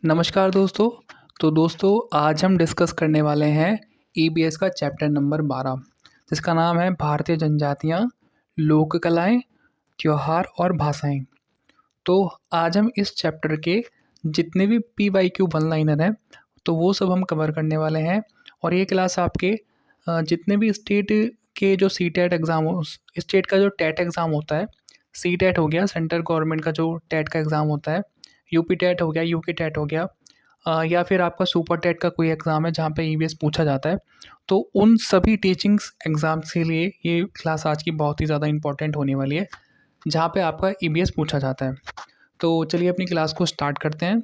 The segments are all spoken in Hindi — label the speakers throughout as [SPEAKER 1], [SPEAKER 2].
[SPEAKER 1] नमस्कार दोस्तों। आज हम डिस्कस करने वाले हैं ईबीएस का चैप्टर नंबर 12 जिसका नाम है भारतीय जनजातियाँ, लोक कलाएँ, त्योहार और भाषाएँ। तो आज हम इस चैप्टर के जितने भी पीवाईक्यू वन लाइनर हैं तो वो सब हम कवर करने वाले हैं। और ये क्लास आपके जितने भी स्टेट के जो सीटेट एग्ज़ाम हो, स्टेट का जो टेट एग्ज़ाम होता है, सीटेट हो गया सेंट्रल गवर्नमेंट का जो टेट का एग्ज़ाम होता है, यूपी टेट हो गया, यूके टेट हो गया, या फिर आपका सुपर टेट का कोई एग्ज़ाम है जहाँ पे ईवीएस पूछा जाता है, तो उन सभी टीचिंग्स एग्ज़ाम्स के लिए ये क्लास आज की बहुत ही ज़्यादा इंपॉर्टेंट होने वाली है, जहाँ पे आपका ईवीएस पूछा जाता है। तो चलिए अपनी क्लास को स्टार्ट करते हैं।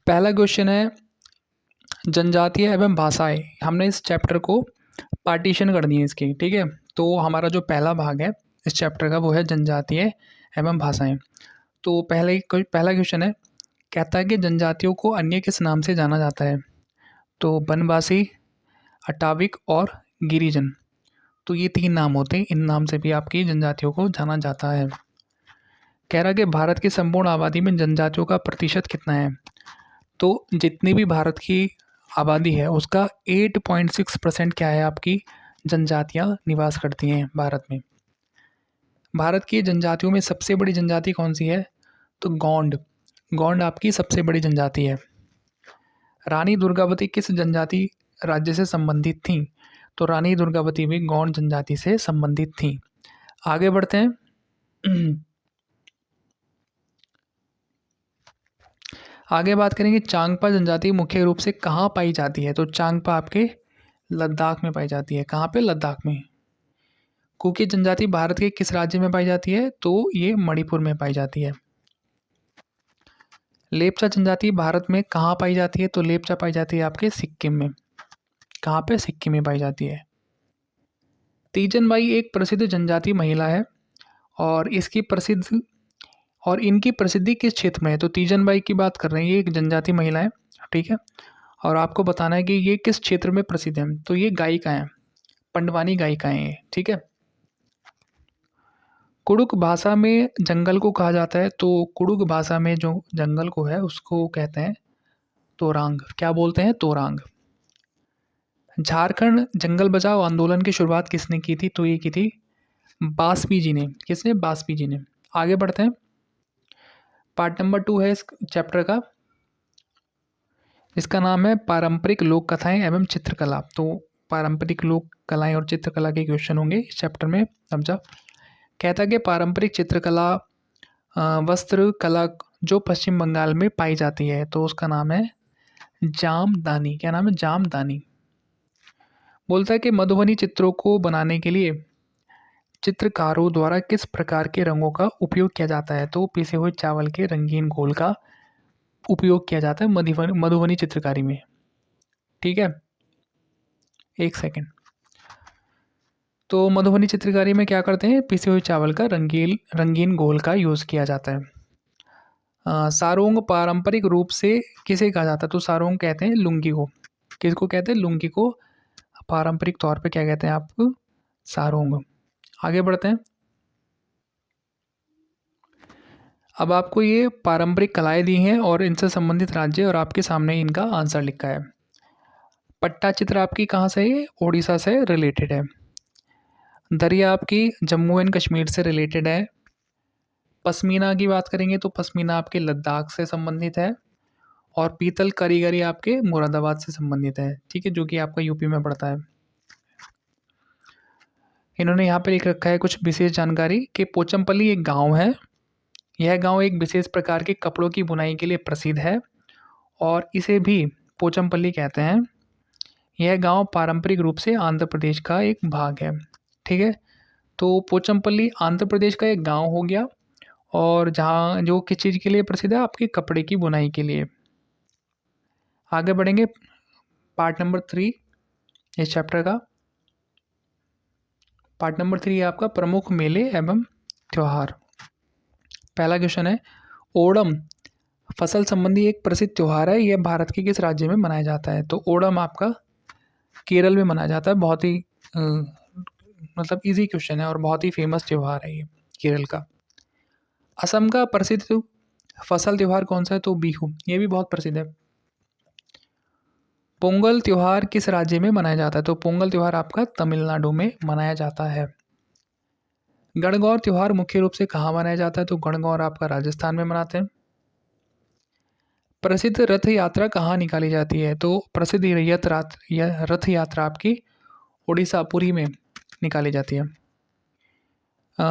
[SPEAKER 1] पहला क्वेश्चन है जनजातीय एवं भाषाएं। हमने इस चैप्टर को पार्टीशन कर दिए इसके, ठीक है। तो हमारा जो पहला भाग है इस चैप्टर का वो है जनजातीय एवं भाषाएं। तो पहला क्वेश्चन है, कहता है कि जनजातियों को अन्य किस नाम से जाना जाता है? तो बनवासी, अटाविक और गिरिजन। तो ये 3 नाम होते हैं, इन नाम से भी आपकी जनजातियों को जाना जाता है। कह रहा है कि भारत की संपूर्ण आबादी में जनजातियों का प्रतिशत कितना है? तो जितनी भी भारत की आबादी है उसका 8.6% क्या है, आपकी जनजातियाँ निवास करती हैं भारत में। भारत की जनजातियों में सबसे बड़ी जनजाति कौन सी है? तो गोंड। गोंड आपकी सबसे बड़ी जनजाति है। रानी दुर्गावती किस जनजाति राज्य से संबंधित थीं? तो रानी दुर्गावती भी गौंड जनजाति से संबंधित थीं। आगे बढ़ते हैं। आगे बात करेंगे चांगपा जनजाति मुख्य रूप से कहाँ पाई जाती है? तो चांगपा आपके लद्दाख में पाई जाती है। कहाँ पे? लद्दाख में। कुकी जनजाति भारत के किस राज्य में पाई जाती है? तो ये मणिपुर में पाई जाती है। लेपचा जनजाति भारत में कहाँ पाई जाती है? तो लेपचा पाई जाती है आपके सिक्किम में। कहाँ पे? सिक्किम में पाई जाती है। तीजन बाई एक प्रसिद्ध जनजाति महिला है और इनकी प्रसिद्धि किस क्षेत्र में है? तो तीजन बाई की बात कर रहे हैं, ये एक जनजाति महिला है, ठीक है। और आपको बताना है कि ये किस क्षेत्र में प्रसिद्ध है। तो ये गायिका हैं, पंडवानी गायिका हैं ये, ठीक है। कुड़ुक भाषा में जंगल को कहा जाता है। तो कुड़ुक भाषा में जो जंगल को है उसको कहते हैं तोरांग। क्या बोलते हैं? तोरांग। झारखंड जंगल बचाओ आंदोलन की शुरुआत किसने की थी? तो ये की थी बासपी जी ने। किसने? बासपी जी ने। आगे बढ़ते हैं। पार्ट नंबर 2 है इस चैप्टर का, इसका नाम है पारंपरिक लोक कथाएं एवं चित्रकला। तो पारंपरिक लोक कलाएं और चित्रकला के क्वेश्चन होंगे इस चैप्टर में। समझा? कहता है कि पारंपरिक चित्रकला वस्त्र कला जो पश्चिम बंगाल में पाई जाती है तो उसका नाम है जामदानी। क्या नाम है? जामदानी। बोलता है कि मधुबनी चित्रों को बनाने के लिए चित्रकारों द्वारा किस प्रकार के रंगों का उपयोग किया जाता है? तो पिसे हुए चावल के रंगीन घोल का उपयोग किया जाता है मधुबनी चित्रकारी में, ठीक है। एक सेकेंड। तो मधुबनी चित्रकारी में क्या करते हैं? पिसे हुए चावल का रंगीन घोल का यूज़ किया जाता है। सारोंग पारंपरिक रूप से किसे कहा जाता है? तो सारोंग कहते हैं लुंगी को। किसको कहते हैं? लुंगी को पारंपरिक तौर पे क्या कहते हैं आप? सारोंग। आगे बढ़ते हैं। अब आपको ये पारंपरिक कलाएं दी हैं और इनसे संबंधित राज्य और आपके सामने इनका आंसर लिखा है। पट्टा चित्र आपकी कहाँ से है? उड़ीसा से रिलेटेड है। दरिया आपकी जम्मू एंड कश्मीर से रिलेटेड है। पश्मीना की बात करेंगे तो पश्मीना आपके लद्दाख से संबंधित है। और पीतल कारीगरी आपके मुरादाबाद से संबंधित है, ठीक है, जो कि आपका यूपी में पड़ता है। इन्होंने यहाँ पे लिख रखा है कुछ विशेष जानकारी कि पोचमपल्ली एक गांव है। यह गांव एक विशेष प्रकार के कपड़ों की बुनाई के लिए प्रसिद्ध है और इसे भी पोचमपल्ली कहते हैं। यह गांव पारंपरिक रूप से आंध्र प्रदेश का एक भाग है, ठीक है। तो पोचमपल्ली आंध्र प्रदेश का एक गांव हो गया और जहाँ जो किस चीज़ के लिए प्रसिद्ध है? आपके कपड़े की बुनाई के लिए। आगे बढ़ेंगे। पार्ट नंबर 3 इस चैप्टर का। पार्ट नंबर 3 है आपका प्रमुख मेले एवं त्योहार। पहला क्वेश्चन है, ओणम फसल संबंधी एक प्रसिद्ध त्योहार है, यह भारत के किस राज्य में मनाया जाता है? तो ओणम आपका केरल में मनाया जाता है। बहुत ही मतलब इजी क्वेश्चन है और बहुत ही फेमस त्यौहार है ये केरल का। असम का प्रसिद्ध फसल त्यौहार कौन सा है? तो बिहू, ये भी बहुत प्रसिद्ध है। पोंगल त्यौहार किस राज्य में मनाया जाता है? तो पोंगल त्यौहार आपका तमिलनाडु में मनाया जाता है। गणगौर त्योहार मुख्य रूप से कहाँ मनाया जाता है? तो गणगौर आपका राजस्थान में मनाते हैं। प्रसिद्ध रथ यात्रा कहाँ निकाली जाती है? तो प्रसिद्ध रथ यात्रा आपकी उड़ीसा पुरी में निकाली जाती है।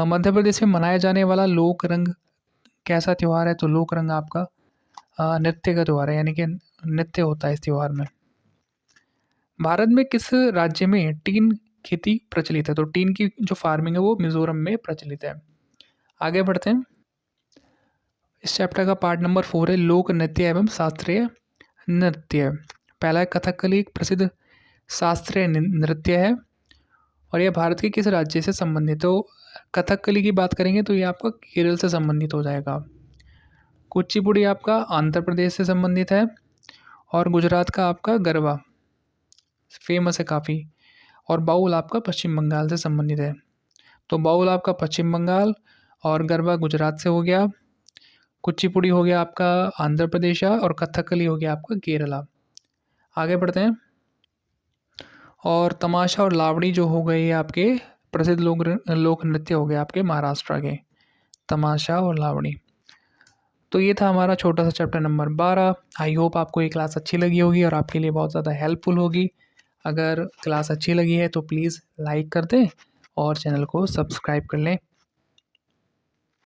[SPEAKER 1] मध्य प्रदेश में मनाया जाने वाला लोक रंग कैसा त्यौहार है? तो लोक रंग आपका नृत्य का त्यौहार है, यानी कि नृत्य होता है इस त्यौहार में। भारत में किस राज्य में टीन खेती प्रचलित है? तो टीन की जो फार्मिंग है वो मिजोरम में प्रचलित है। आगे बढ़ते हैं। इस चैप्टर का पार्ट नंबर 4 है लोक नृत्य एवं शास्त्रीय नृत्य। पहला है कथकली, एक प्रसिद्ध शास्त्रीय नृत्य है और यह भारत के किस राज्य से संबंधित है? तो कथकली की बात करेंगे तो ये आपका केरल से संबंधित हो जाएगा। कुचिपुड़ी आपका आंध्र प्रदेश से संबंधित है और गुजरात का आपका गरबा फेमस है काफ़ी, और बाउल आपका पश्चिम बंगाल से संबंधित है। तो बाउल आपका पश्चिम बंगाल और गरबा गुजरात से हो गया। कुचिपुड़ी हो गया आपका आंध्र प्रदेश और कथकली हो गया आपका केरला। आगे बढ़ते हैं। और तमाशा और लावड़ी जो हो गए आपके प्रसिद्ध लोक नृत्य हो गए आपके महाराष्ट्र के, तमाशा और लावड़ी। तो ये था हमारा छोटा सा चैप्टर नंबर 12। आई होप आपको ये क्लास अच्छी लगी होगी और आपके लिए बहुत ज़्यादा हेल्पफुल होगी। अगर क्लास अच्छी लगी है तो प्लीज़ लाइक कर दें और चैनल को सब्सक्राइब कर लें।